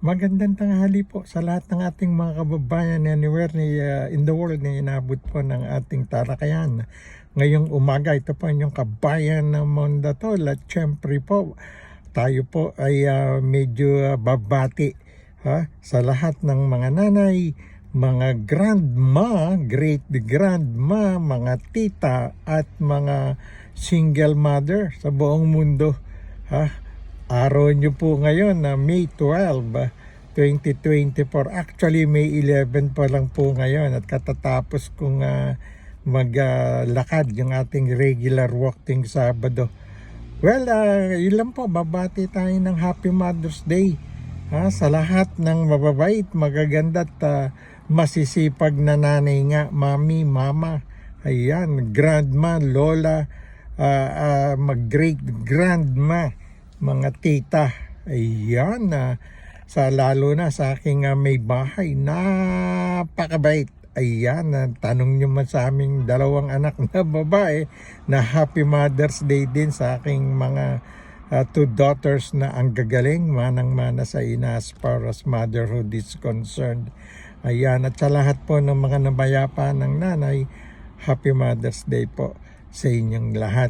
Magandang tanghali po sa lahat ng ating mga kababayan anywhere in the world na inabot po ng ating talakayan. Ngayong umaga, ito po inyong kabayan ng Mondatol at syempre po tayo po ay medyo babati sa lahat ng mga nanay, mga grandma, great grandma, mga tita at mga single mother sa buong mundo. Araw nyo po ngayon na May 12, 2024. Actually, May 11 pa lang po ngayon at katatapos kong maglakad yung ating regular walking Sabado. Well, yun lang po, babati tayo ng Happy Mother's Day sa lahat ng mababait, magaganda at masisipag na nanay nga, mami, mama, ayan, grandma, lola, mag-great grandma, mga tita, ayan, lalo na sa aking may bahay, napakabait. Ayan, tanong nyo man sa aming dalawang anak na babae na Happy Mother's Day din sa aking mga two daughters na ang gagaling, manang-mana sa ina as far as motherhood is concerned. Ayan, at sa lahat po ng mga nabayapa ng nanay, Happy Mother's Day po sa inyong lahat.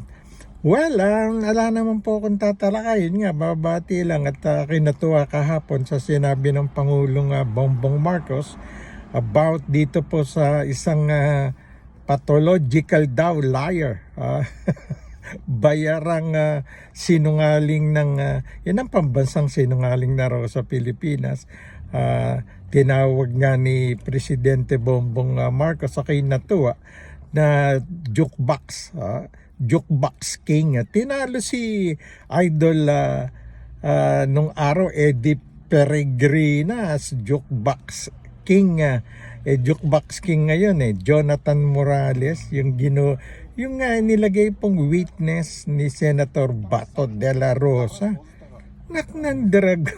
Well, ala naman po akong tatalakayin nga, babati lang at kinatuwa kahapon sa sinabi ng Pangulong Bongbong Marcos about dito po sa isang pathological daw liar, bayarang sinungaling ng, yan ang pambansang sinungaling na raw sa Pilipinas. Tinawag nga ni Presidente Bongbong Marcos sa kinatuwa na jukebox, Jukebox King. Tinalo si Idol nung araw Eddie Peregrina as Jukebox King. Jukebox King ngayon Jonathan Morales, yung nilagay pong witness ni Senator Bato de la Rosa. Naknan dragon.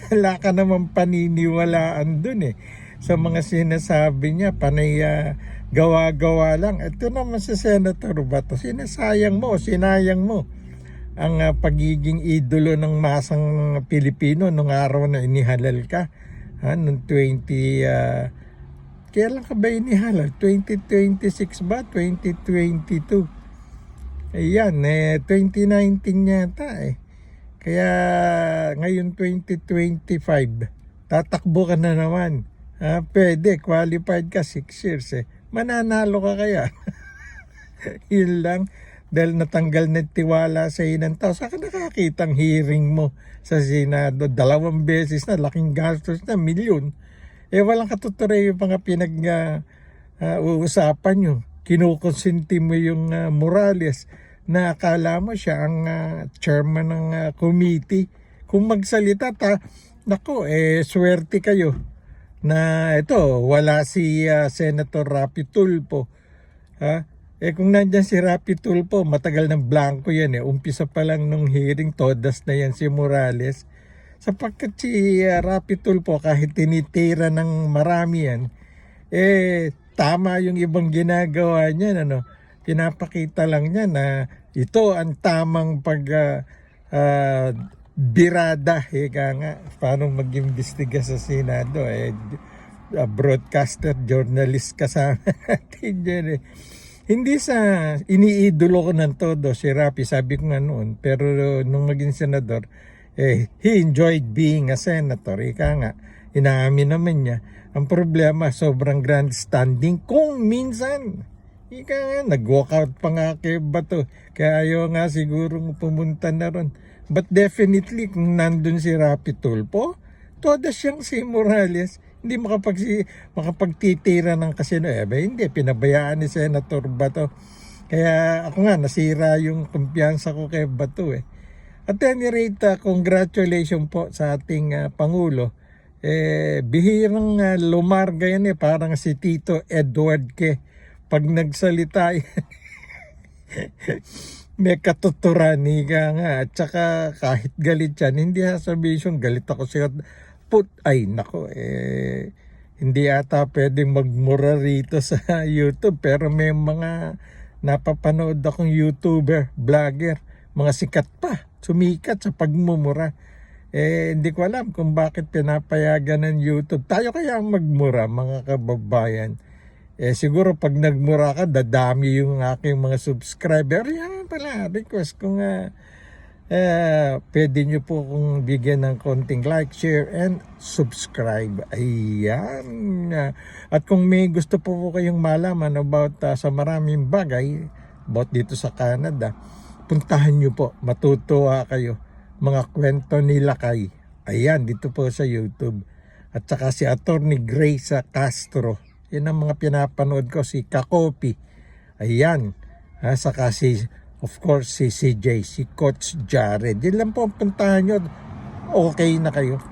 Wala ka naman paniniwalaan dun sa mga sinasabi niya, panay gawa-gawa lang. Ito naman si Senator Bato, sinayang mo ang pagiging idolo ng masang Pilipino nung araw na inihalal ka. Noong kailan ka ba inihalal? 2026 ba? 2022? Ayan, 2019 yata Kaya ngayon 2025, tatakbo ka na naman. Pwede, qualified ka 6 years Mananalo ka kaya? Yun lang, dahil natanggal na tiwala sa inang tao. Saka nakakitang hearing mo sa Senado, 2 beses na, laking gastos na, milyon. Walang katuturay yung mga uusapan nyo. Kinukonsinti mo yung Morales na akala mo siya ang chairman ng committee. Kung magsalita nako, swerte kayo na ito, wala si Senator Rapi Tulfo. Kung nandyan si Rapi Tulfo, matagal ng blanco yan Umpisa pa lang nung hearing, todas na yan si Morales. Sapagkat si Rapi Tulfo, kahit tinitira ng marami yan, tama yung ibang ginagawa niya, pinapakita lang niya na ito ang tamang birada, paano mag-imbestiga sa Senado, broadcaster, journalist kasama natin dyan Hindi sa iniidolo ko ng todo si Rapi, sabi ko nga noon, pero nung maging senador, he enjoyed being a senator, inaamin naman niya. Ang problema, sobrang grandstanding kung minsan. Nag-walkout pa nga kay Bato. Kaya ayaw nga sigurong pumunta na ron. But definitely, kung nandun si Rapi Tulfo, toda siyang si Morales, hindi makapagtitira ng kasino. Hindi, pinabayaan ni Senator Bato. Kaya ako nga, nasira yung kumpiyansa ko kay Bato At any rate, congratulations po sa ating Pangulo. Bihirang lumarga yan parang si Tito Edward pag nagsalita may katuturan at saka kahit galit yan, hindi sasabihin galit ako siya hindi ata pwedeng magmura rito sa YouTube, pero may mga napapanood akong YouTuber, vlogger, mga sikat pa, sumikat sa pagmumura. Hindi ko alam kung bakit pinapayagan ng YouTube. Tayo kaya ang magmura, mga kababayan. Siguro pag nagmura ka, dadami yung aking mga subscriber. Yan pala, request ko nga. Pwede nyo po kung bigyan ng konting like, share, and subscribe. Ayan. At kung may gusto po kayong malaman about sa maraming bagay, about dito sa Canada, puntahan nyo po. Matutuwa kayo. Mga kwento ni Lakay. Ayan, dito po sa YouTube. At saka si Attorney Grace Castro. Yan ang mga pinapanood ko, si Kakopi. Ayan. Saka si, of course, si CJ, si Coach Jared. Yan lang po ang puntahan nyo. Okay na kayo.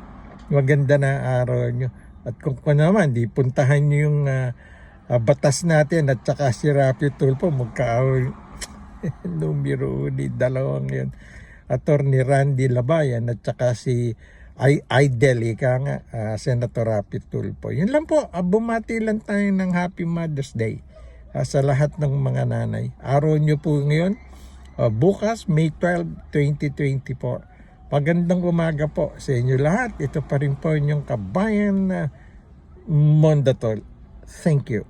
Maganda na araw nyo. At kung naman, di puntahan nyo yung batas natin at saka si Rapi Tulfo, magkaaway. Numero ni dalawang yun. Attorney Randy Labayan at saka si Idel, ika nga, Senator Rapi Tulfo. Yun lang po, bumati lang tayo ng Happy Mother's Day sa lahat ng mga nanay. Araw nyo po ngayon, bukas, May 12, 2024. Magandang umaga po sa inyo lahat. Ito pa rin po inyong kabayan na Mondatol. Thank you.